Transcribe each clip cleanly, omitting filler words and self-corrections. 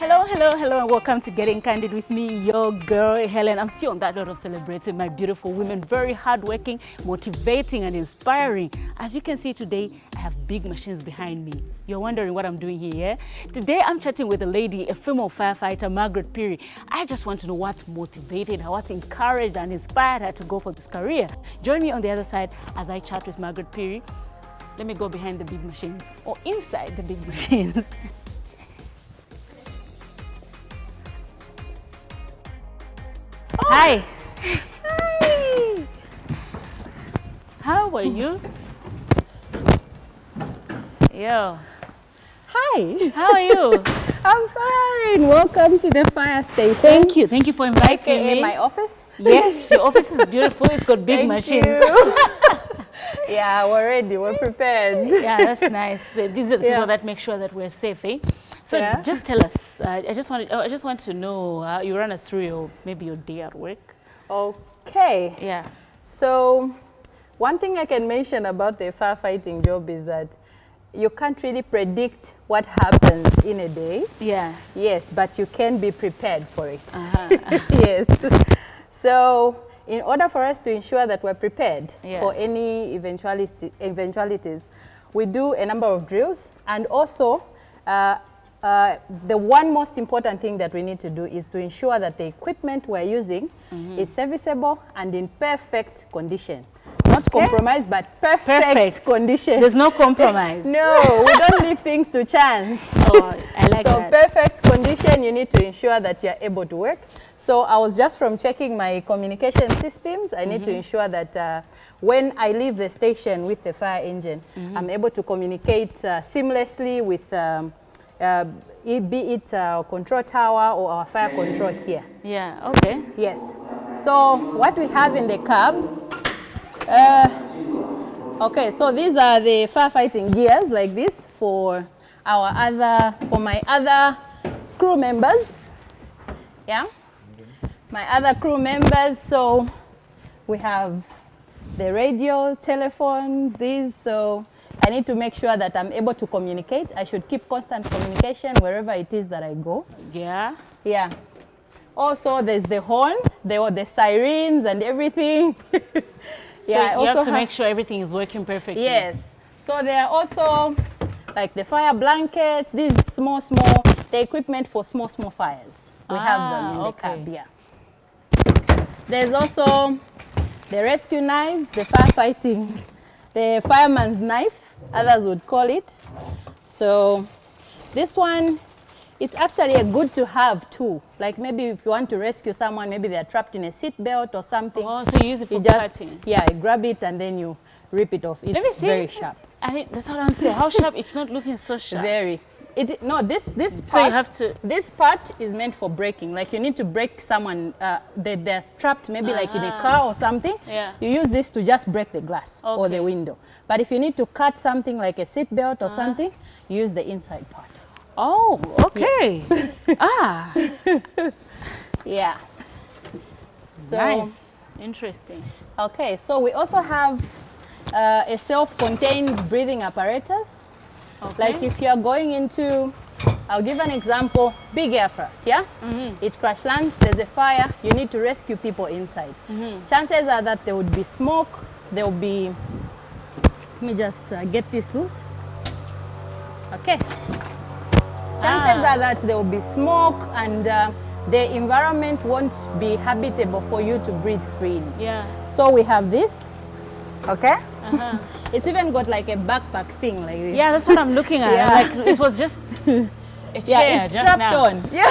Hello, hello, hello, and welcome to Getting Candid with me, your girl, Helen. I'm still on that note of celebrating my beautiful women, very hardworking, motivating, and inspiring. As you can see today, I have big machines behind me. You're wondering what I'm doing here, yeah? Today, I'm chatting with a lady, a female firefighter, Margaret. I just want to know what motivated her, what encouraged and inspired her to go for this career. Join me on the other side as I chat with Margaret. Let me go behind the big machines, or inside the big machines. Hi. Hi. How are you? Yo. Hi. How are you? I'm fine. Welcome to the fire station. Thank you. Thank you for inviting me. My office? Yes, your office is beautiful. It's got big machines. Yeah, we're ready. We're prepared. Yeah, that's nice. These are the people that make sure that we're safe, eh? So just tell us. I just want to know. You run us through maybe your day at work. Okay. Yeah. So, one thing I can mention about the firefighting job is that you can't really predict what happens in a day. Yeah. Yes, but you can be prepared for it. Yes. So, in order for us to ensure that we're prepared for any eventualities, we do a number of drills, and also the one most important thing that we need to do is to ensure that the equipment we're using is serviceable and in perfect condition. Not compromised, but perfect condition. There's no compromise. No, we don't leave things to chance. Oh, I like that. So perfect condition, you need to ensure that you're able to work. So I was just from checking my communication systems. I need to ensure that when I leave the station with the fire engine, I'm able to communicate seamlessly with be it our control tower or our fire control here. Yeah, okay. Yes. So what we have in the cab, okay, so these are the firefighting gears like this for my other crew members. Yeah. My other crew members, so we have the radio, telephone, these, so I need to make sure that I'm able to communicate. I should keep constant communication wherever it is that I go. Yeah. Yeah. Also, there's the horn, the sirens and everything. So you have to make sure everything is working perfectly. Yes. So there are also like the fire blankets, these the equipment for small fires. We have them in the cab, yeah. There's also the rescue knives, the firefighting, the fireman's knife, others would call it. So this one, it's actually a good to have too. Like maybe if you want to rescue someone, maybe they're trapped in a seat belt or something. Oh, so you use it for cutting? Yeah, you grab it and then you rip it off. It's very sharp. That's what I'm saying. How sharp? It's not looking so sharp. Very. This part, so you have to. This part is meant for braking. Like you need to brake someone. They're trapped maybe like in a car or something. Yeah. You use this to just break the glass or the window. But if you need to cut something like a seat belt or something, you use the inside part. Oh, okay. Yes. Yeah. So, nice. Interesting. Okay, so we also have a self-contained breathing apparatus. Okay. Like if you're going into, I'll give an example, big aircraft, yeah? It crash lands, there's a fire, you need to rescue people inside. Chances are that there would be smoke, there will be, let me just get this loose. Okay. Chances are that there will be smoke and the environment won't be habitable for you to breathe freely. Yeah. So we have this, okay? It's even got like a backpack thing like this. Yeah, that's what I'm looking at. Yeah. Like it was just a chair. Yeah, it's strapped on. Yeah.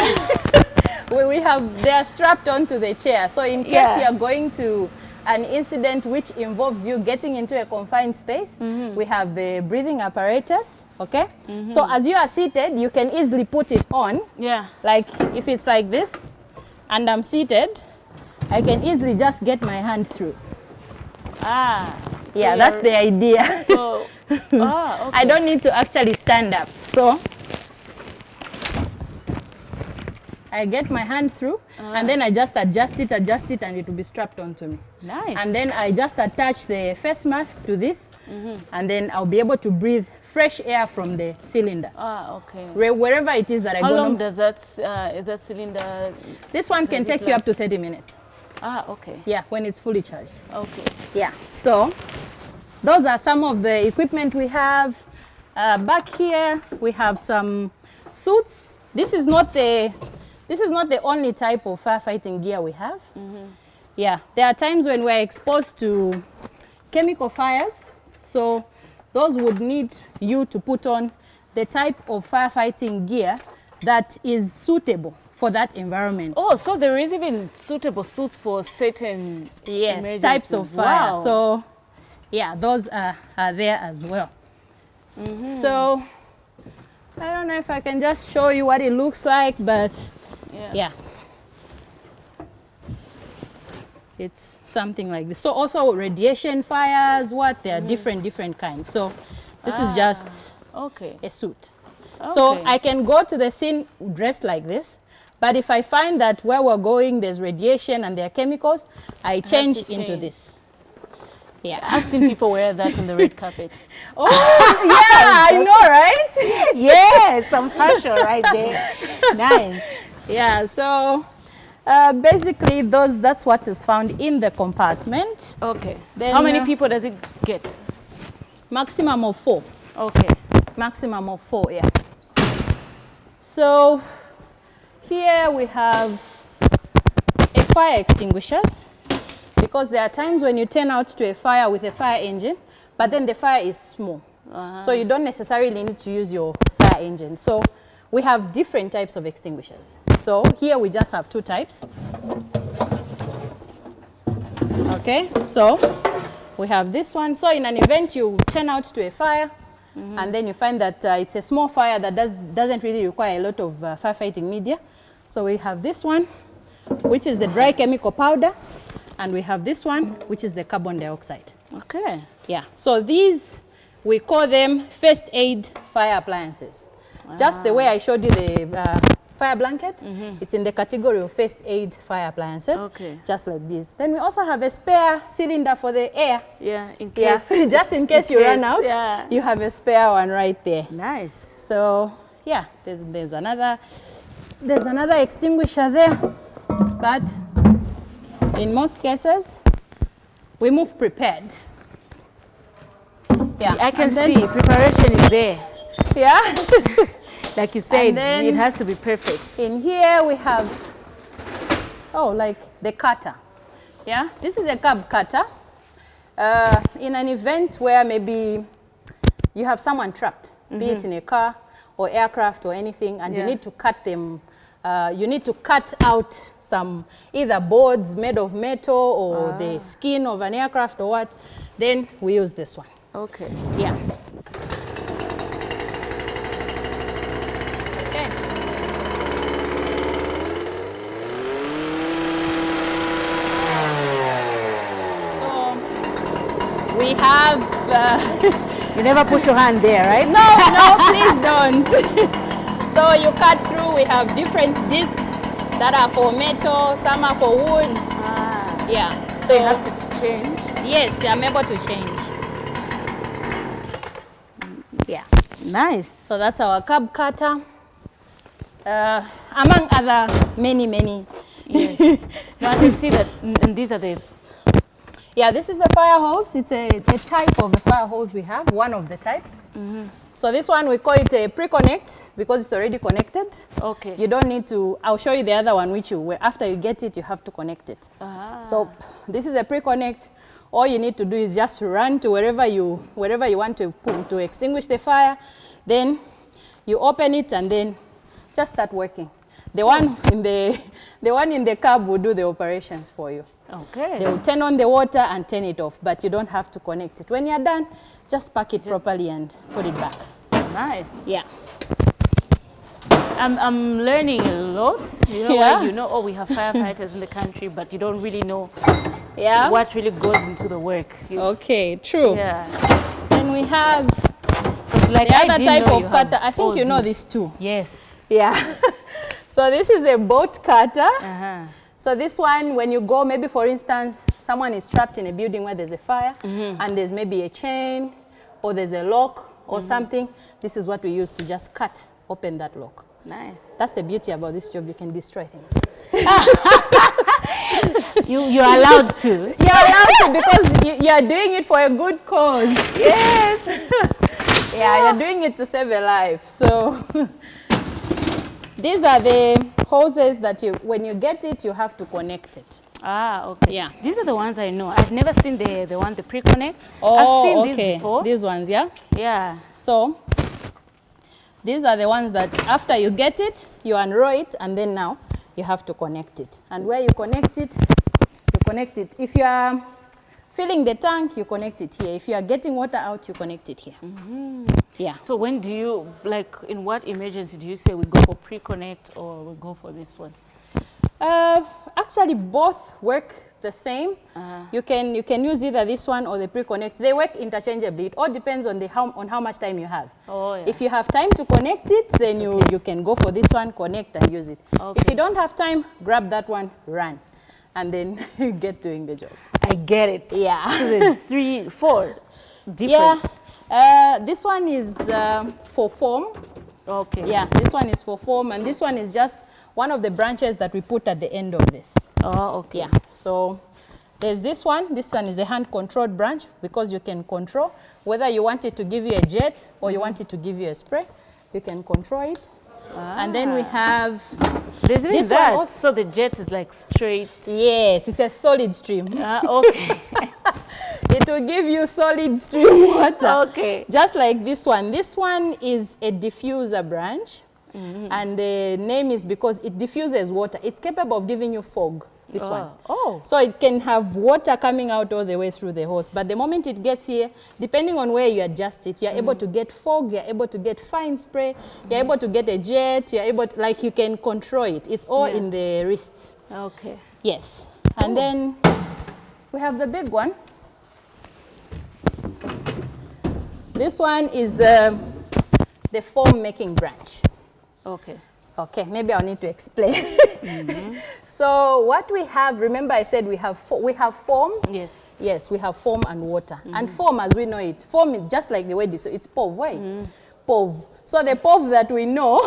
They are strapped onto the chair. So in case you're going to an incident which involves you getting into a confined space, we have the breathing apparatus, okay? So as you are seated, you can easily put it on. Yeah. Like if it's like this and I'm seated, I can easily just get my hand through. So yeah, that's the idea. So, okay. I don't need to actually stand up. So I get my hand through and then I just adjust it and it will be strapped onto me. Nice. And then I just attach the face mask to this and then I'll be able to breathe fresh air from the cylinder. Ah, okay. Wherever it is that I go. How long does that, is that cylinder? This one can take you up to 30 minutes. Ah, okay. Yeah, when it's fully charged. Okay. Yeah, so those are some of the equipment we have. Back here, we have some suits. This is not the only type of firefighting gear we have. Yeah, there are times when we're exposed to chemical fires, so those would need you to put on the type of firefighting gear that is suitable for that environment. Oh, so there is even suitable suits for certain types of fire. Wow. So yeah, those are there as well. So I don't know if I can just show you what it looks like, but yeah. It's something like this. So also radiation fires, there are different kinds. So this is just a suit. So I can go to the scene dressed like this, but if I find that where we're going there's radiation and there are chemicals, I change into this. Yeah, I've seen people wear that on the red carpet. Oh, yeah, I know, right? Yes, some fashion right there. Nice. Yeah, so basically that's what is found in the compartment. Okay. Then, how many people does it get? Maximum of 4. Okay. Maximum of 4, yeah. So here we have a fire extinguishers, because there are times when you turn out to a fire with a fire engine, but then the fire is small. So you don't necessarily need to use your fire engine. So we have different types of extinguishers. So here we just have 2 types. Okay, so we have this one. So in an event you turn out to a fire, and then you find that it's a small fire that doesn't really require a lot of firefighting media. So we have this one, which is the dry chemical powder, and we have this one, which is the carbon dioxide. Okay. Yeah, so these, we call them first aid fire appliances. Just the way I showed you the fire blanket, it's in the category of first aid fire appliances, just like this. Then we also have a spare cylinder for the air. Yeah, in case. Yeah. Just in case you run out, you have a spare one right there. Nice. So yeah, there's another extinguisher there, but in most cases, we move prepared. Yeah, I can see preparation is there. Yeah. Like you said, it has to be perfect. In here we have, like the cutter. Yeah, this is a curb cutter. In an event where maybe you have someone trapped, be it in a car or aircraft or anything, and you need to cut them, you need to cut out some either boards made of metal or the skin of an aircraft or what, then we use this one. Okay. Yeah. We have... you never put your hand there, right? No, please don't. So you cut through, we have different discs that are for metal, some are for wood. Yeah. So you have to change? Yes, I'm able to change. Yeah. Nice. So that's our curb cutter. Among other many. Yes. Now I can see that, and these are the... Yeah, this is a fire hose. It's a type of the fire hose we have, one of the types. So this one, we call it a pre-connect because it's already connected. Okay. You don't need to, I'll show you the other one, which after you get it, you have to connect it. So this is a pre-connect. All you need to do is just run to wherever you want to extinguish the fire. Then you open it and then just start working. The one in the cab will do the operations for you. Okay. They will turn on the water and turn it off, but you don't have to connect it. When you're done, just pack it properly and put it back. Nice. Yeah. I'm learning a lot. You know, we have firefighters in the country, but you don't really know what really goes into the work. Okay, true. Yeah. Then we have like the other type of cutter. I think you know this too. Yes. Yeah. So this is a bolt cutter. So this one, when you go, maybe for instance, someone is trapped in a building where there's a fire and there's maybe a chain or there's a lock or something, this is what we use to just open that lock. Nice. That's the beauty about this job. You can destroy things. You're allowed to. You're allowed to because you're doing it for a good cause. Yes. Yeah, you're doing it to save a life. So these are the hoses that when you get it, you have to connect it. Ah, okay. Yeah. These are the ones I know. I've never seen the pre-connect. Oh, I've seen okay. these before. These ones, yeah? Yeah. So these are the ones that after you get it, you unroll it, and then now you have to connect it. And where you connect it, If you are filling the tank, you connect it here. If you are getting water out, you connect it here. Yeah. So when do you, like, in what emergency do you say we go for pre-connect or we go for this one? Actually, both work the same. You can use either this one or the pre-connect. They work interchangeably. It all depends on how much time you have. Oh, yeah. If you have time to connect it, then you can go for this one, connect and use it. Okay. If you don't have time, grab that one, run, and then get doing the job. I get it. Yeah. So there's 3, 4 different. Yeah. This one is for foam. Okay. Yeah, this one is for foam, and this one is just one of the branches that we put at the end of this. Oh, okay. Yeah, so there's this one. This one is a hand-controlled branch because you can control whether you want it to give you a jet or you want it to give you a spray. You can control it. And then we have There's even this one that. also. So the jet is like straight. Yes, it's a solid stream. Okay. It will give you solid stream water. Okay. Just like this one. This one is a diffuser branch. And the name is because it diffuses water. It's capable of giving you fog, this one. Oh. So it can have water coming out all the way through the hose. But the moment it gets here, depending on where you adjust it, you're able to get fog, you're able to get fine spray, you're able to get a jet, you're able to, like, you can control it. It's all in the wrist. Okay. Yes. And then we have the big one. This one is the foam making branch. Okay. Okay, maybe I'll need to explain. So what we have, remember I said we have foam. Yes. Yes, we have foam and water. And foam, as we know it, foam is just like the way this, it's POV, right? POV. So the POV that we know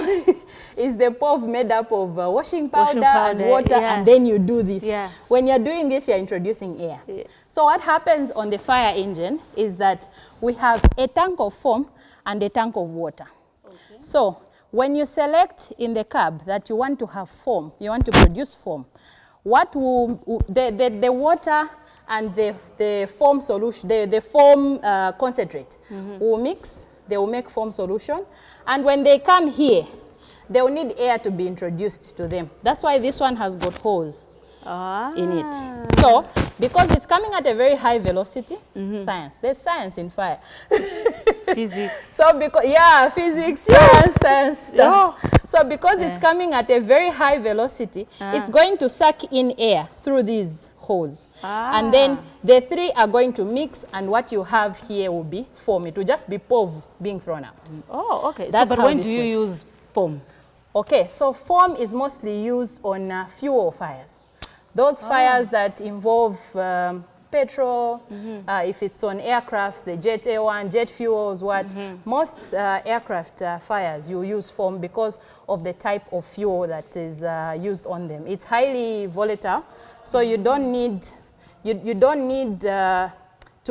is the POV made up of washing powder and water, and then you do this. Yeah. When you're doing this, you're introducing air. Yeah. So what happens on the fire engine is that we have a tank of foam and a tank of water. Okay. So when you select in the cab that you want to have foam, you want to produce foam, what will the water and the foam solution, the foam concentrate will mix, they will make foam solution, and when they come here, they will need air to be introduced to them. That's why this one has got hose in it. So because it's coming at a very high velocity, science, there's science in fire. Physics. So because, physics, science stuff. So because it's coming at a very high velocity, it's going to suck in air through these hose. And then the three are going to mix, and what you have here will be foam. It will just be POV being thrown out. Oh, okay. That's so, but how when this do you works. use foam? Okay, so foam is mostly used on fuel fires. Those fires that involve petrol, if it's on aircrafts, the jet A1, jet fuels, most aircraft fires, you use foam because of the type of fuel that is used on them. It's highly volatile, so you don't need, you don't need to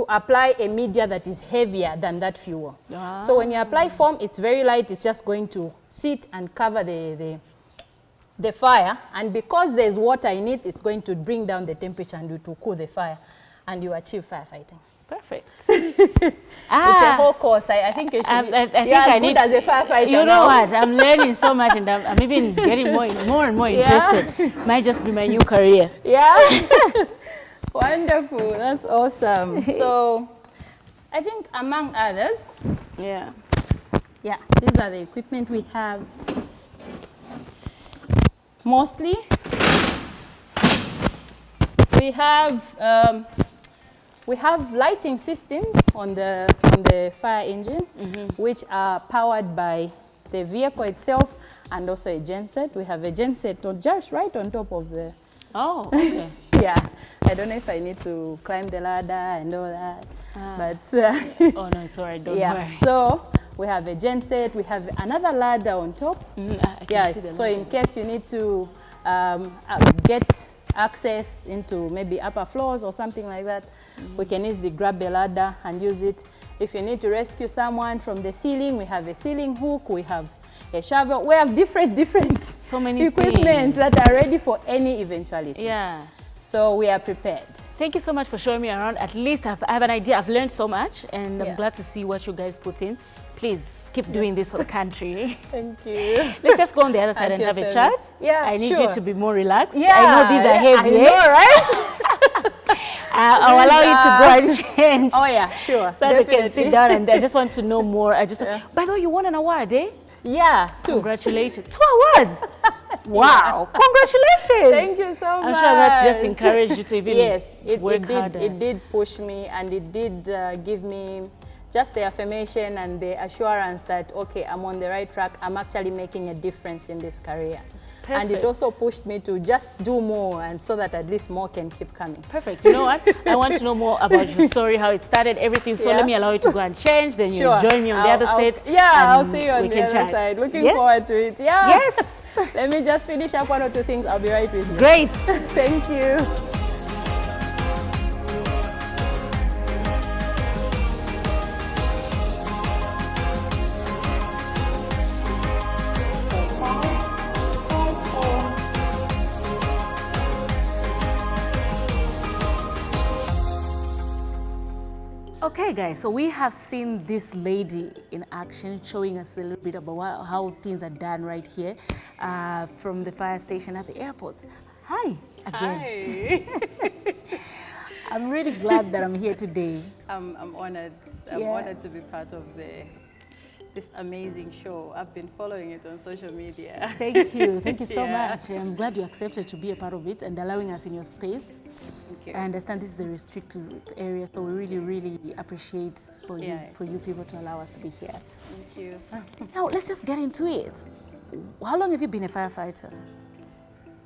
apply a media that is heavier than that fuel. So when you apply foam, it's very light, it's just going to sit and cover the fire, and because there's water in it, it's going to bring down the temperature and it will cool the fire, and you achieve firefighting. Perfect. It's a whole course. I think you should. I think you're I as need good as a firefighter. You know now. what? I'm learning so much, and I'm even getting more and more interested. Might just be my new career. Yeah. Wonderful. That's awesome. So, I think among others. Yeah. Yeah. These are the equipment we have. Mostly, we have lighting systems on the fire engine, which are powered by the vehicle itself and also a genset. We have a genset just right on top of the. Oh, okay. Yeah, I don't know if I need to climb the ladder and all that, but oh no, it's alright. Don't worry. So We have a genset. We have another ladder on top. I can see the So ladder. in case you need to get access into maybe upper floors or something like that, we can easily grab a ladder and use it. If you need to rescue someone from the ceiling, we have a ceiling hook. We have a shovel. We have different So many equipment things. that are ready for any eventuality. Yeah. So we are prepared. Thank you so much for showing me around. At least I have an idea. I've learned so much, and I'm glad to see what you guys put in. Please keep doing this for the country. Thank you. Let's just go on the other side At and your have a chat. service. Yeah, I need sure. you to be more relaxed. Yeah, I know these are heavy. I know, right? I'll allow you to go and change. Oh yeah, sure. So we can sit down, and I just want to know more. By the way, you won an award, eh? Yeah, 2. Congratulations. 2 awards. Wow. Congratulations. Thank you so much. I'm sure that just encouraged you to even work harder. It did push me, and it did give me just the affirmation and the assurance that, okay, I'm on the right track. I'm actually making a difference in this career. Perfect. And it also pushed me to just do more, and so that at least more can keep coming. Perfect. You know what? I want to know more about your story, how it started, everything. So let me allow you to go and change. Then you join me on the other set. Yeah, and I'll see you on the other chat. side. Looking forward to it. Yeah. Yes. Let me just finish up 1 or 2 things. I'll be right with you. Great. Thank you. Okay, guys, so we have seen this lady in action, showing us a little bit about how things are done right here from the fire station at the airports. Hi again. Hi. I'm really glad that I'm here today. I'm honored. I'm honored to be part of this amazing show. I've been following it on social media. Thank you. Thank you so much. I'm glad you accepted to be a part of it and allowing us in your space. Thank you. I understand this is a restricted area, so we really, really appreciate for you people to allow us to be here. Thank you. Now, let's just get into it. How long have you been a firefighter?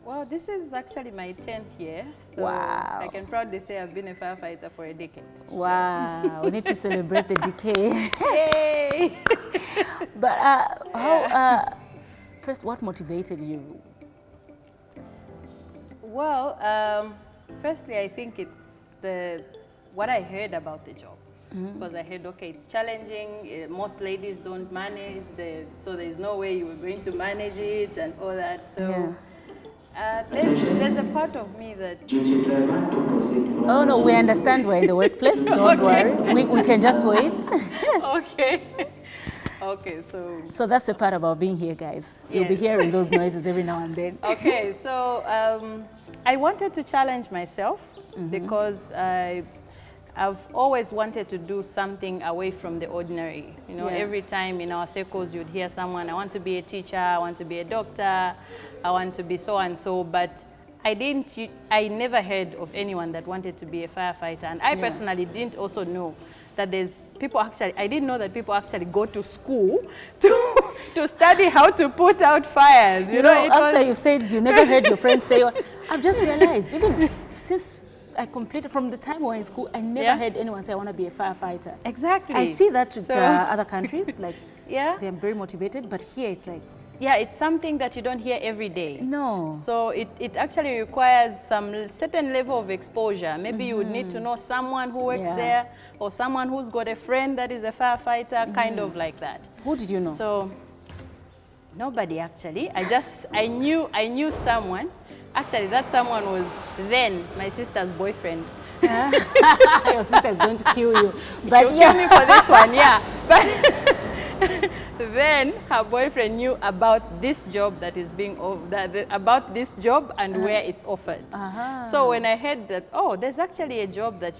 Well, this is actually my 10th year. So Wow. I can proudly say I've been a firefighter for a decade. Wow, we need to celebrate the decay. Yay! But first, what motivated you? Well, firstly, I think it's what I heard about the job. Because I heard, okay, it's challenging. Most ladies don't manage, so there's no way you were going to manage it and all that. So there's a part of me that... Oh no, we understand we're in the workplace. Don't worry, we can just wait. Okay. Okay, so that's the part about being here, guys. You'll be hearing those noises every now and then. Okay, so I wanted to challenge myself because I've always wanted to do something away from the ordinary. You know, every time in our circles you'd hear someone, I want to be a teacher, I want to be a doctor, I want to be so and so, but I never heard of anyone that wanted to be a firefighter. And I personally didn't also know that I didn't know that people actually go to school to study how to put out fires. You know, after you said you never heard your friends say, I've just realized, even since I completed from the time we were in school, I never heard anyone say I want to be a firefighter. Exactly. I see that with other countries, like they're very motivated, but here it's like, it's something that you don't hear every day. No. So it actually requires some certain level of exposure. Maybe you would need to know someone who works there, or someone who's got a friend that is a firefighter, kind of like that. Who did you know? So nobody actually. I knew someone. Actually, that someone was then my sister's boyfriend. Your sister's going to kill you. But she'll kill me for this one, But then her boyfriend knew about this job that is being about this job and where it's offered. So when I heard that, there's actually a job that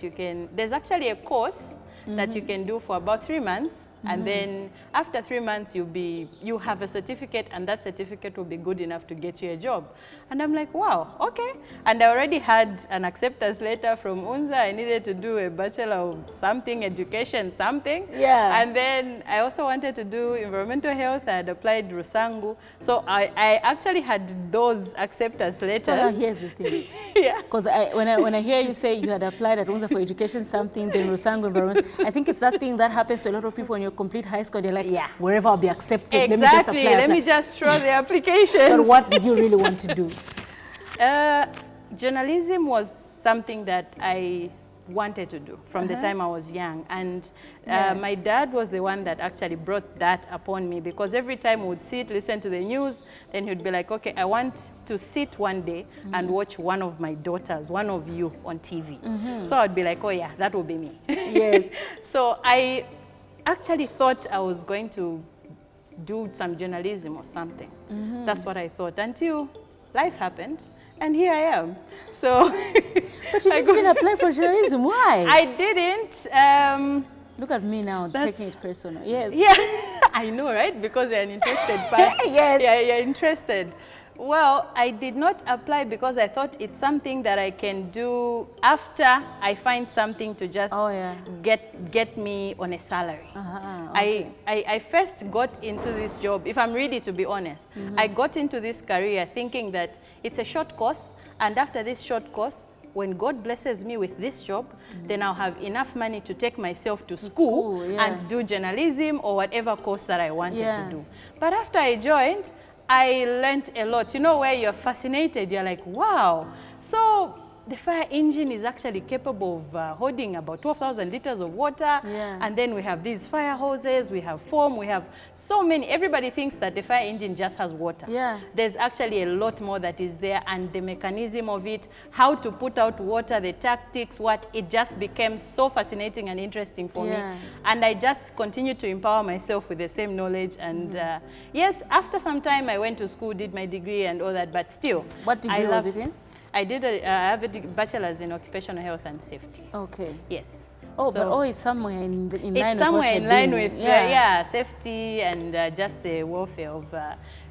there's actually a course that you can do for about 3 months. And then after 3 months, you have a certificate, and that certificate will be good enough to get you a job. And I'm like, wow, okay. And I already had an acceptance letter from UNZA. I needed to do a bachelor of something, education, something. Yeah. And then I also wanted to do environmental health. I had applied Rusangu. So I actually had those acceptance letters. So now here's the thing. Because when I hear you say you had applied at UNZA for education something, then Rusangu environment, I think it's that thing that happens to a lot of people when you're complete high school, you're like, Yeah. wherever I'll be accepted, Exactly. let me just throw the applications. But what did you really want to do? Journalism was something that I wanted to do from the time I was young, and my dad was the one that actually brought that upon me, because every time we would sit, listen to the news, then he'd be like, okay, I want to sit one day and watch one of my daughters, one of you on TV. So I'd be like, oh yeah, that will be me. Yes. So I actually thought I was going to do some journalism or something. That's what I thought, until life happened. And here I am. So, but you didn't even apply for journalism. Why? I didn't. Look at me now, taking it personal. Yes. Yeah, I know, right? Because you're an interested party. Yes. Yeah, you're interested. Well, I did not apply because I thought it's something that I can do after I find something to just get me on a salary. Okay. I first got into this job, if I'm really to be honest, I got into this career thinking that it's a short course, and after this short course, when God blesses me with this job, then I'll have enough money to take myself to school and do journalism or whatever course that I wanted to do. But after I joined, I learned a lot. You know, where you're fascinated, you're like, wow. So the fire engine is actually capable of holding about 12,000 liters of water. And then we have these fire hoses, we have foam, we have so many. Everybody thinks that the fire engine just has water. There's actually a lot more that is there, and the mechanism of it, how to put out water, the tactics, it just became so fascinating and interesting for me. And I just continued to empower myself with the same knowledge. And yes, after some time I went to school, did my degree and all that, but still. What degree was it in? I have a bachelor's in occupational health and safety. Okay. Yes. Oh, so but it's somewhere in line with what it's somewhere in you're line doing. with safety and just the welfare of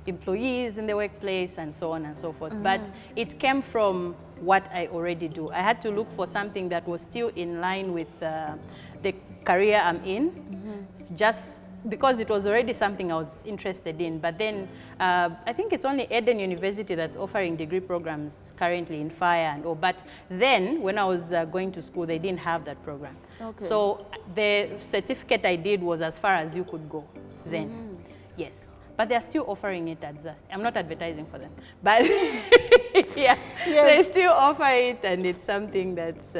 employees in the workplace and so on and so forth. But it came from what I already do. I had to look for something that was still in line with the career I'm in. Just because it was already something I was interested in. But then I think it's only Eden University that's offering degree programs currently in fire and all. But then when I was going to school, they didn't have that program. Okay. So the certificate I did was as far as you could go then. Yes. But they're still offering it at Zest. I'm not advertising for them. But they still offer it, and it's something that's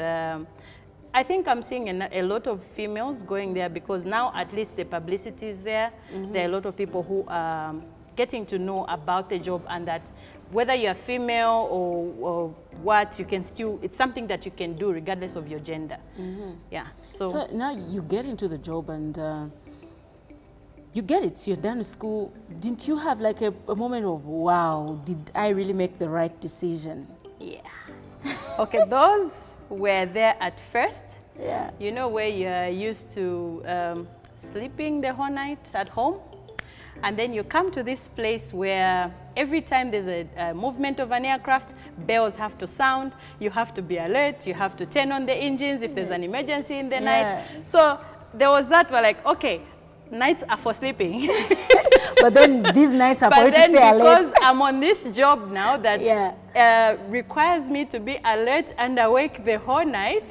I think I'm seeing a lot of females going there, because now at least the publicity is there. There are a lot of people who are getting to know about the job, and that whether you're female or what, you can still, it's something that you can do regardless of your gender. Yeah. So now you get into the job and you get it, so you're done with school. Didn't you have like a moment of, wow, did I really make the right decision? Yeah. Okay, those were there at first. Yeah. You know, where you're used to sleeping the whole night at home, and then you come to this place where every time there's a movement of an aircraft, bells have to sound, you have to be alert, you have to turn on the engines if there's an emergency in the night. So there was that, we're like, okay, nights are for sleeping. But then these nights are for you to stay alert. Because I'm on this job now that requires me to be alert and awake the whole night,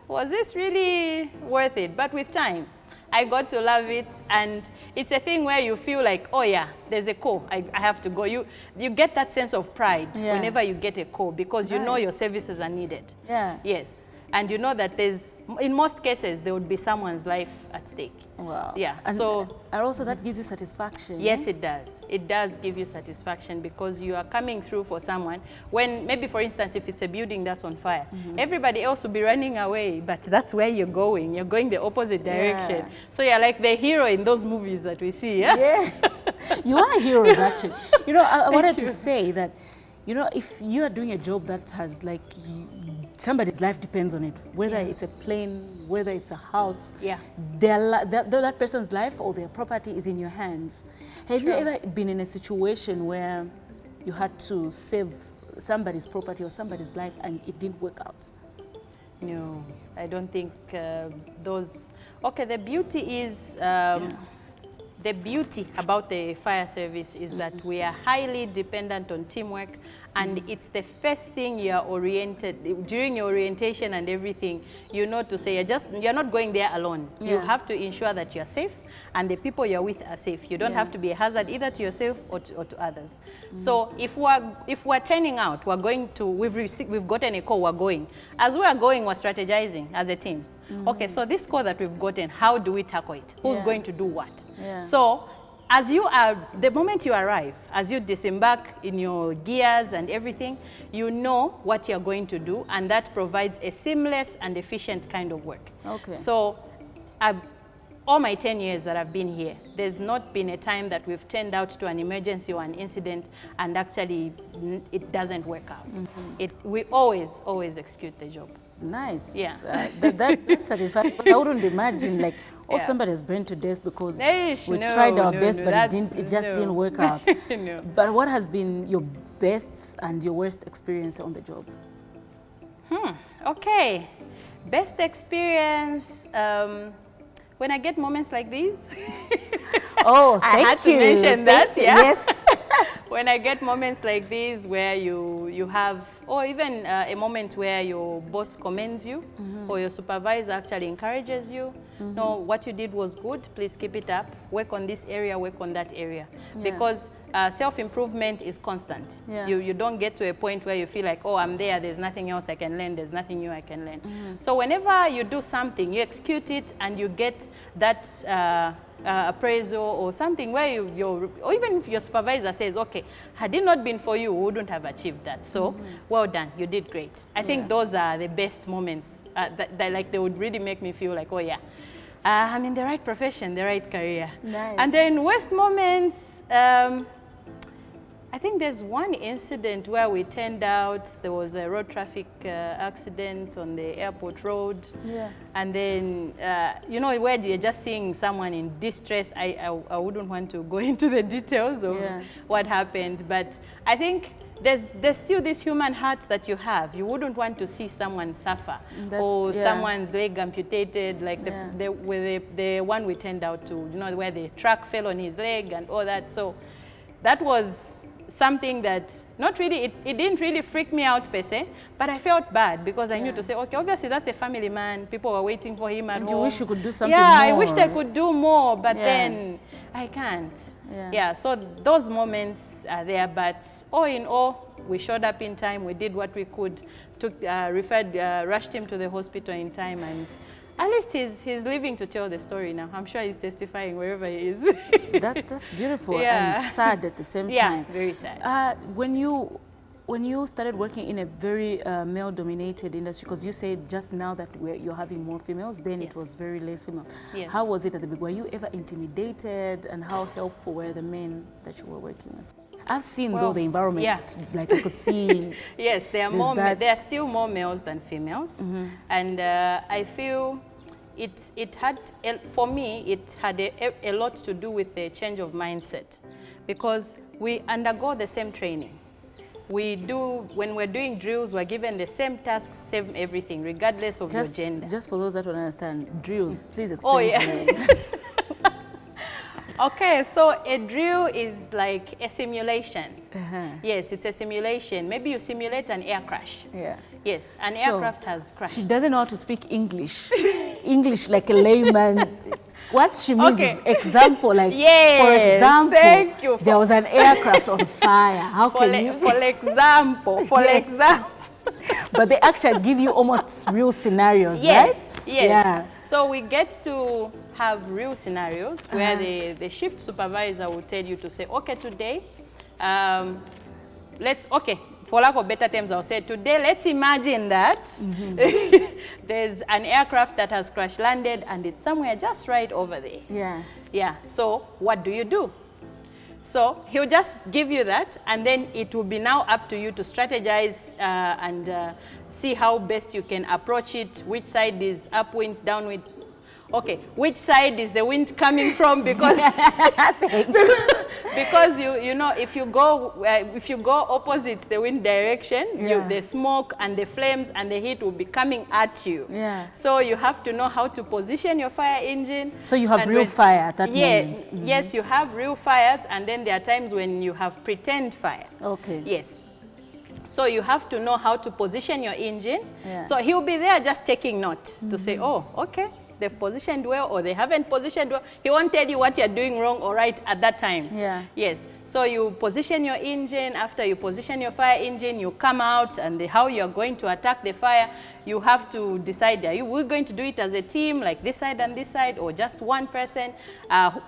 was this really worth it? But with time, I got to love it, and it's a thing where you feel like, oh yeah, there's a call, I have to go. You get that sense of pride whenever you get a call, because you know your services are needed. Yes. And you know that there's, in most cases, there would be someone's life at stake. Wow. Yeah. And also that gives you satisfaction. Yes, it does. It does give you satisfaction, because you are coming through for someone. When, maybe for instance, if it's a building that's on fire, everybody else will be running away, but that's where you're going. You're going the opposite direction. So you're like the hero in those movies that we see. You are heroes, actually. You know, I wanted to say that, you know, if you are doing a job that has like, somebody's life depends on it, whether it's a plane, whether it's a house, that person's life or their property is in your hands. Have you ever been in a situation where you had to save somebody's property or somebody's life and it didn't work out? No, I don't think those... Okay, the beauty is the beauty about the fire service is that we are highly dependent on teamwork, and it's the first thing you are oriented, during your orientation and everything, you know, to say you're not going there alone. You have to ensure that you're safe and the people you're with are safe. You don't have to be a hazard either to yourself or to others. So if we're turning out, we're going to, we've gotten a call, we're going. As we are going, we're strategizing as a team. Okay, so this call that we've gotten, how do we tackle it? Who's going to do what? So as you are, the moment you arrive, as you disembark in your gears and everything, you know what you're going to do, and that provides a seamless and efficient kind of work. Okay. So all my 10 years that I've been here, there's not been a time that we've turned out to an emergency or an incident and actually it doesn't work out. We always execute the job. Nice. Yeah. That's satisfying. I wouldn't imagine like, somebody has burned to death because we tried our best, but it just didn't work out. But what has been your best and your worst experience on the job? Okay. Best experience, when I get moments like these. Oh, thank you. I had to mention that, Yes. When I get moments like these where you have, or even a moment where your boss commends you, or your supervisor actually encourages you, no, what you did was good, please keep it up, work on this area, work on that area. Because self-improvement is constant. You don't get to a point where you feel like, oh, I'm there, there's nothing else I can learn, there's nothing new I can learn. So whenever you do something, you execute it and you get that appraisal or something where or even if your supervisor says, okay, had it not been for you, we wouldn't have achieved that. So well done, you did great. I think those are the best moments that like they would really make me feel like, oh yeah, I'm in the right profession, the right career. Nice. And then worst moments, I think there's one incident where we turned out there was a road traffic accident on the airport road. And then, you know, where you're just seeing someone in distress. I wouldn't want to go into the details of what happened, but I think there's still this human heart that you have. You wouldn't want to see someone suffer or someone's leg amputated, like the one we turned out to, you know, where the truck fell on his leg and all that. So that was something that not really, it didn't really freak me out per se, but I felt bad because I knew to say, okay, obviously that's a family man. People were waiting for him at home. You wish you could do something more. I wish I could do more, but then I can't. So those moments are there, but all in all, we showed up in time. We did what we could, rushed him to the hospital in time, and at least he's living to tell the story now. I'm sure he's testifying wherever he is. That's beautiful and sad at the same time. Yeah, very sad. When you started working in a very male-dominated industry, because you said just now that you're having more females, then it was very less female. How was it at the beginning? Were you ever intimidated, and how helpful were the men that you were working with? I've seen though the environment, like I could see. Yes, there are still more males than females, and I feel it had, for me, it had a lot to do with the change of mindset, because we undergo the same training. When we're doing drills, we're given the same tasks, same everything, regardless of your gender. Just for those that don't understand, drills, please explain. Okay, so a drill is like a simulation. Yes, it's a simulation. Maybe you simulate an air crash. Yes, an aircraft has crashed. She doesn't know how to speak English. English like a layman. What she means is example, like for example, there was an aircraft on fire. How can you? For example. But they actually give you almost real scenarios, right? Yes. So we get to have real scenarios where the shift supervisor will tell you to say, okay, today, for lack of better terms, I'll say today, let's imagine that there's an aircraft that has crash landed and it's somewhere just right over there. So what do you do? So he'll just give you that, and then it will be now up to you to strategize and see how best you can approach it, which side is upwind, downwind. okay, which side is the wind coming from? Because because you know, if you go opposite the wind direction, the smoke and the flames and the heat will be coming at you. Yeah. So you have to know how to position your fire engine. So you have real fire at that moment. Yes, you have real fires, and then there are times when you have pretend fire. Okay. Yes. So you have to know how to position your engine. Yeah. So he'll be there just taking note to say, oh, okay, they've positioned well or they haven't positioned well. He won't tell you what you're doing wrong or right at that time. Yeah. Yes. So you position your engine. After you position your fire engine, you come out, and how you're going to attack the fire, you have to decide, we're going to do it as a team, like this side and this side, or just one person.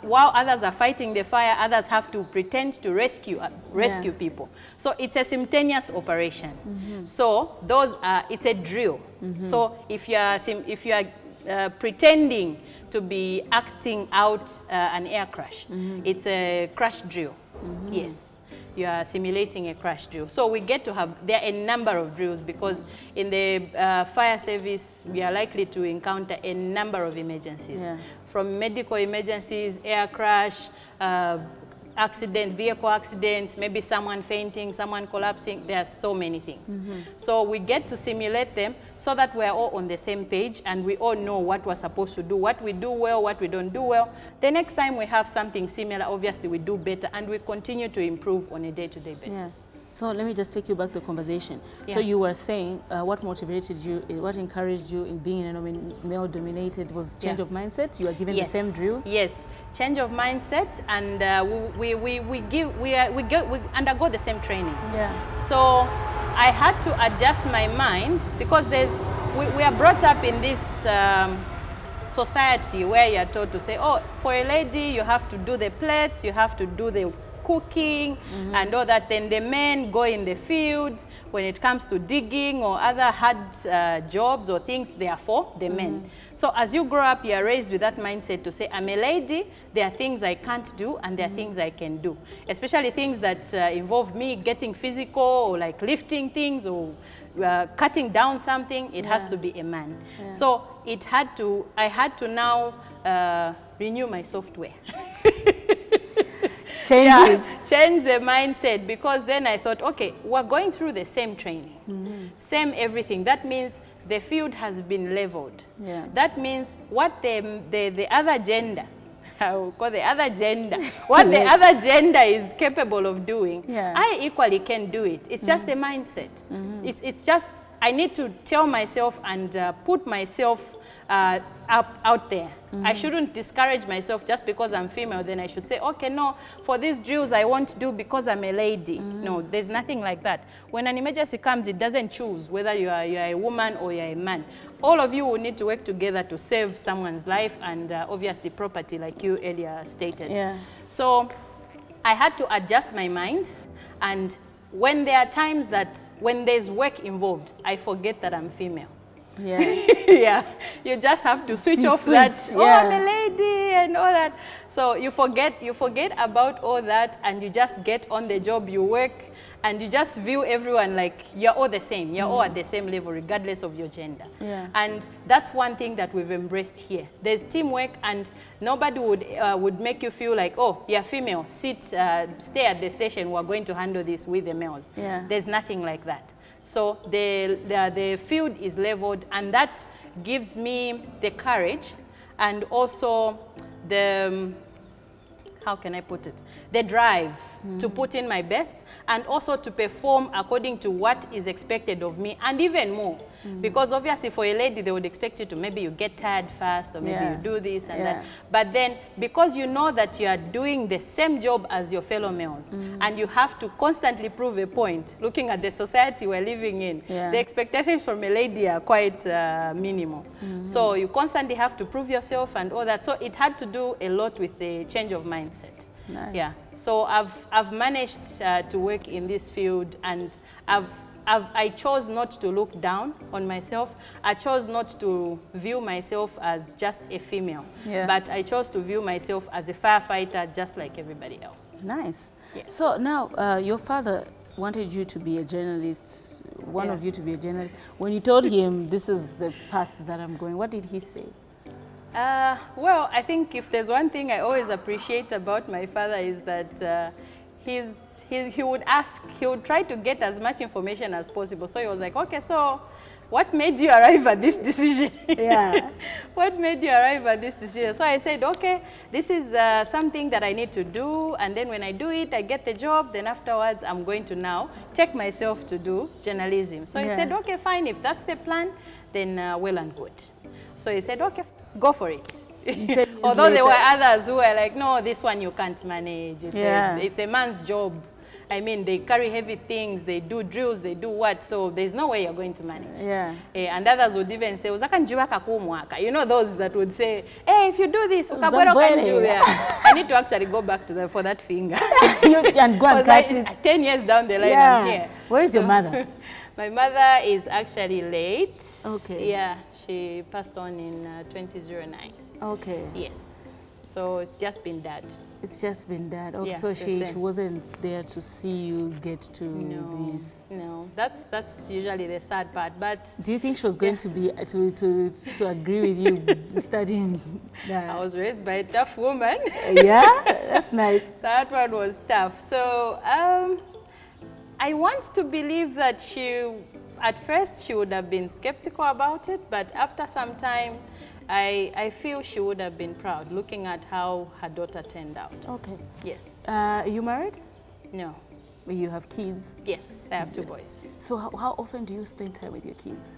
While others are fighting the fire, others have to pretend to rescue people. So it's a simultaneous operation. So it's a drill. So if you are pretending to be acting out an air crash, it's a crash drill. Yes, you are simulating a crash drill. So we get to have, there are a number of drills, because in the fire service, we are likely to encounter a number of emergencies. From medical emergencies, air crash, accident, vehicle accidents, maybe someone fainting, someone collapsing. There are so many things. So we get to simulate them so that we're all on the same page and we all know what we're supposed to do, what we do well, what we don't do well. The next time we have something similar, obviously we do better, and we continue to improve on a day-to-day basis. Yes. So let me just take you back to the conversation. So you were saying what motivated you, what encouraged you in being in a male-dominated was change of mindset. You are given the same drills. Yes, change of mindset, and we undergo the same training. So I had to adjust my mind, because we are brought up in this society where you are told to say, oh, for a lady you have to do the plates, you have to do the cooking and all that. Then the men go in the field. When it comes to digging or other hard jobs or things, they are for the men. So as you grow up, you are raised with that mindset to say, I'm a lady, there are things I can't do and there are things I can do. Especially things that involve me getting physical, or like lifting things, or cutting down something, it has to be a man. So I had to now renew my software. Change the mindset, because then I thought, okay, we're going through the same training, same everything. That means the field has been leveled. That means what the other gender, I will call the other gender, what the other gender is capable of doing, I equally can do it. It's just a mindset. It's just, I need to tell myself and put myself out there. I shouldn't discourage myself just because I'm female. Then I should say, okay, no, for these drills I won't do because I'm a lady. No, there's nothing like that. When an emergency comes, it doesn't choose whether you are a woman or you're a man. All of you will need to work together to save someone's life and obviously property, like you earlier stated. So I had to adjust my mind, and when there are times that when there's work involved, I forget that I'm female. You just have to switch off that, oh, I'm a lady and all that. So you forget about all that, and you just get on the job, you work, and you just view everyone like you're all the same. You're all at the same level, regardless of your gender. And that's one thing that we've embraced here. There's teamwork, and nobody would make you feel like, oh, you're female, stay at the station, we're going to handle this with the males. There's nothing like that. So the field is leveled, and that gives me the courage and also the, how can I put it, the drive to put in my best, and also to perform according to what is expected of me, and even more. Because obviously for a lady, they would expect you to, maybe you get tired fast, or maybe you do this and that. But then, because you know that you are doing the same job as your fellow males, and you have to constantly prove a point, looking at the society we're living in, the expectations from a lady are quite minimal. So you constantly have to prove yourself and all that. So it had to do a lot with the change of mindset. So I've managed to work in this field, and I chose not to look down on myself. I chose not to view myself as just a female, but I chose to view myself as a firefighter, just like everybody else. Nice. So now your father wanted you to be a journalist, of you to be a journalist. When you told him, this is the path that I'm going, what did he say? Well, I think if there's one thing I always appreciate about my father is that he would ask, he would try to get as much information as possible. So he was like, okay, so what made you arrive at this decision? Yeah. What made you arrive at this decision? So I said, okay, this is something that I need to do. And then when I do it, I get the job. Then afterwards, I'm going to now take myself to do journalism. So he said, okay, fine. If that's the plan, then well and good. So he said, okay, go for it. Although there were others who were like, no, this one you can't manage. It's a man's job. I mean, they carry heavy things, they do drills, they do what, so there's no way you're going to manage. Yeah. And others would even say, you know those that would say, hey, if you do this, I need to actually go back to for that finger. You can go and cut it. 10 years down the line, I'm here. Where is your mother? My mother is actually late. Okay. Yeah, she passed on in 2009. Okay. Yes. So it's just been dad. It's just been that. Okay, Yeah, so she then. wasn't there to see you get to this. No, that's usually the sad part. But Do you think she was going to be to agree with you studying? I was raised by a tough woman. Yeah, that's nice. That one was tough. So I want to believe that at first she would have been skeptical about it, but after some time, I feel she would have been proud looking at how her daughter turned out. Okay. Yes. Are you married? No. You have kids? Yes, I have 2 boys. So how often do you spend time with your kids?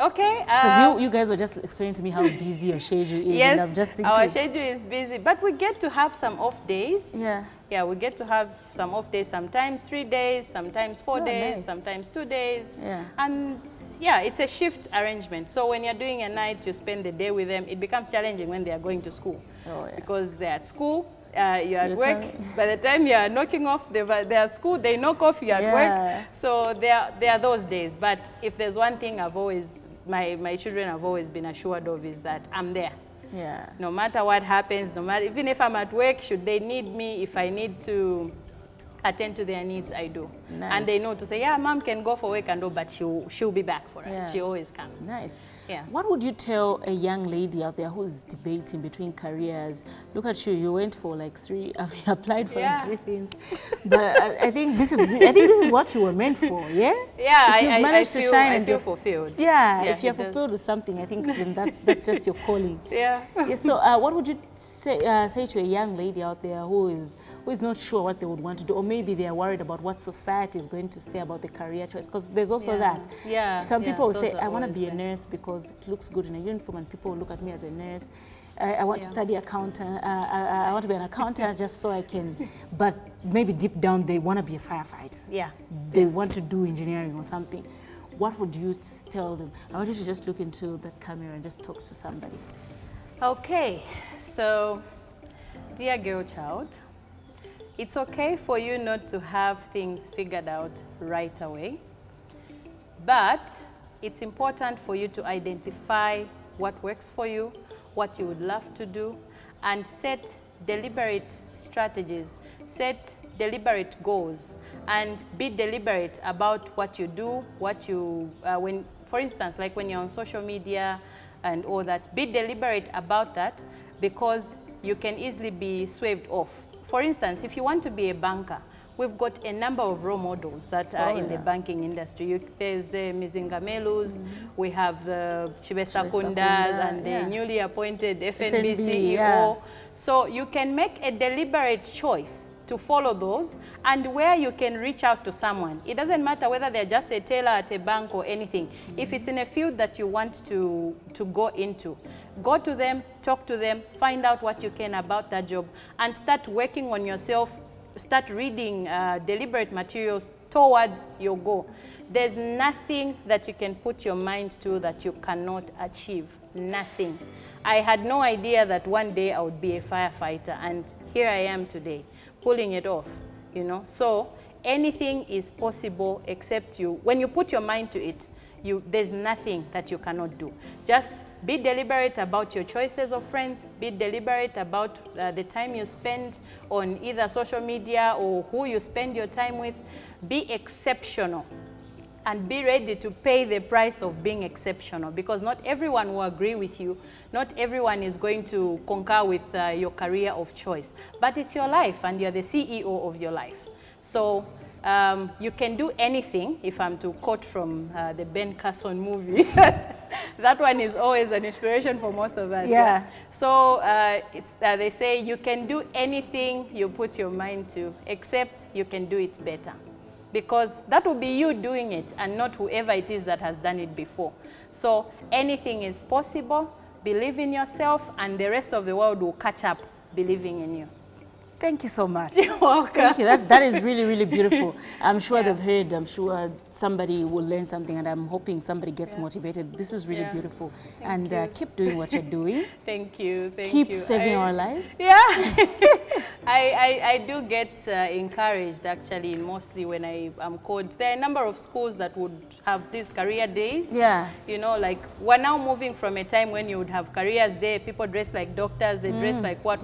Okay. Because you guys were just explaining to me how busy your schedule is. Yes, and I'm just thinking, our schedule is busy, but we get to have some off days. Yeah. Yeah, we get to have some off days, sometimes 3 days, sometimes 4 days, nice. sometimes 2 days. Yeah. And yeah, it's a shift arrangement. So when you're doing a night, you spend the day with them. It becomes challenging when they are going to school. Oh, yeah. Because they're at school, you're at work. By the time you're knocking off, they're at school, they knock off, you're at work. So there are those days. But if there's one thing my children have always been assured of is that I'm there. Yeah. No matter what happens, even if I'm at work, should they need me, if I need to attend to their needs, I do. Nice. And they know to say, yeah, mom can go for work and all, but she'll be back for us. Yeah. She always comes. Nice. Yeah. What would you tell a young lady out there who's debating between careers? Look at you, you went for like 3, you applied for like 3 things. But I think this is what you were meant for, yeah? Yeah, if you've managed to shine and feel fulfilled. Yeah, if you're fulfilled with something, I think then that's just your calling. Yeah. Yeah. So what would you say to a young lady out there who is not sure what they would want to do, or maybe they are worried about what society is going to say about the career choice? Because there's also that. Yeah. Some people will say, those are I want to always be a there. nurse because it looks good in a uniform and people will look at me as a nurse. I want to study accountant. I want to be an accountant just so I can, but maybe deep down they want to be a firefighter. Yeah. They want to do engineering or something. What would you tell them? I want you to just look into that camera and just talk to somebody. Okay, so dear girl child, it's okay for you not to have things figured out right away, but it's important for you to identify what works for you, what you would love to do, and set deliberate strategies, set deliberate goals, and be deliberate about what you do, for instance, like when you're on social media and all that, be deliberate about that because you can easily be swayed off. For instance, if you want to be a banker, we've got a number of role models that are in the banking industry. There's the Mizinga Melus, we have the Chibesa Kundas, and the newly appointed FNB CEO. Yeah. So you can make a deliberate choice to follow those, and where you can reach out to someone. It doesn't matter whether they're just a teller at a bank or anything. If it's in a field that you want to go into, go to them, talk to them, find out what you can about that job, and start working on yourself, start reading deliberate materials towards your goal. There's nothing that you can put your mind to that you cannot achieve, nothing. I had no idea that one day I would be a firefighter, and here I am today, pulling it off, you know. So anything is possible except when you put your mind to it, there's nothing that you cannot do. Just be deliberate about your choices of friends, be deliberate about the time you spend on either social media or who you spend your time with. Be exceptional and be ready to pay the price of being exceptional, because not everyone will agree with you. Not everyone is going to concur with your career of choice, but it's your life and you're the CEO of your life. So you can do anything, if I'm to quote from the Ben Carson movie. That one is always an inspiration for most of us. Yeah. So they say you can do anything you put your mind to, except you can do it better. Because that will be you doing it and not whoever it is that has done it before. So anything is possible. Believe in yourself, and the rest of the world will catch up believing in you. Thank you so much. You're welcome. Thank you. That is really, really beautiful. I'm sure they've heard. I'm sure somebody will learn something, and I'm hoping somebody gets motivated. This is really beautiful. Thank and keep doing what you're doing. Thank you. Thank keep you. saving our lives. Yeah. I do get encouraged, actually, mostly when I am called. There are a number of schools that would have these career days. Yeah. You know, like we're now moving from a time when you would have careers day, people dress like doctors, they dress like what,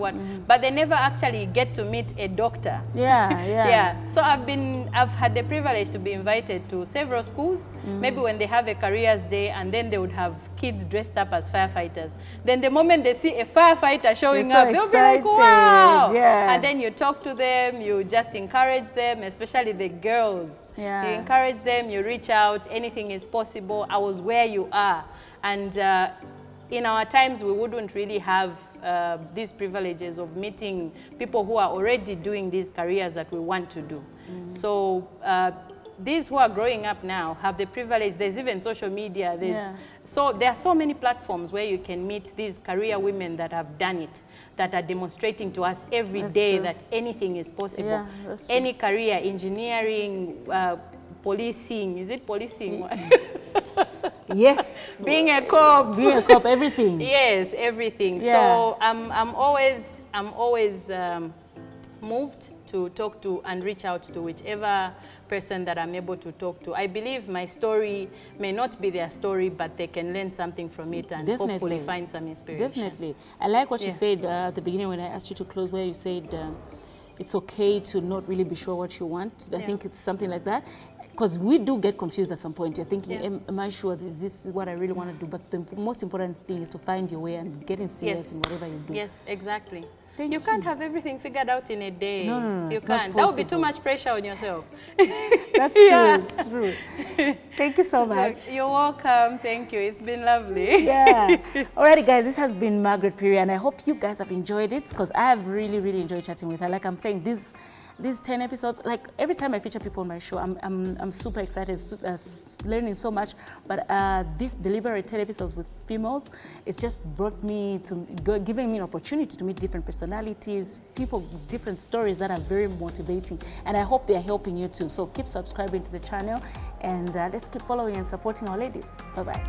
but they never actually get to meet a doctor. Yeah. So I've had the privilege to be invited to several schools, maybe when they have a careers day, and then they would have kids dressed up as firefighters. Then the moment they see a firefighter showing up, they'll be like, wow! Yeah. And then you talk to them, you just encourage them, especially the girls. Yeah. You encourage them, you reach out, anything is possible. I was where you are. And in our times, we wouldn't really have these privileges of meeting people who are already doing these careers that we want to do. So these who are growing up now have the privilege. There's even social media. So there are so many platforms where you can meet these career women that have done it, that are demonstrating to us every day that anything is possible. Yeah, that's true. Any career, engineering, policing. Is it policing? Yes. Being a cop. Being a cop, everything. Yes, everything. Yeah. So I'm always moved to talk to and reach out to whichever person that I'm able to talk to. I believe my story may not be their story, but they can learn something from it and hopefully find some inspiration. Definitely. I like what you said at the beginning when I asked you to close, where you said it's okay to not really be sure what you want. I think it's something like that. Because we do get confused at some point. You're thinking, am I sure this is what I really want to do? But the most important thing is to find your way and getting serious in whatever you do. Yes, exactly. You can't have everything figured out in a day. No, you can't. That would be too much pressure on yourself. That's true. It's true. Thank you so much. You're welcome. Thank you. It's been lovely. Yeah. Alrighty, guys. This has been Margaret Piri, and I hope you guys have enjoyed it, because I have really, really enjoyed chatting with her. Like I'm saying, these 10 episodes, like every time I feature people on my show, I'm super excited, learning so much. But this deliberate 10 episodes with females, it's just brought me to giving me an opportunity to meet different personalities, people with different stories that are very motivating. And I hope they're helping you too. So keep subscribing to the channel, and let's keep following and supporting our ladies. Bye-bye.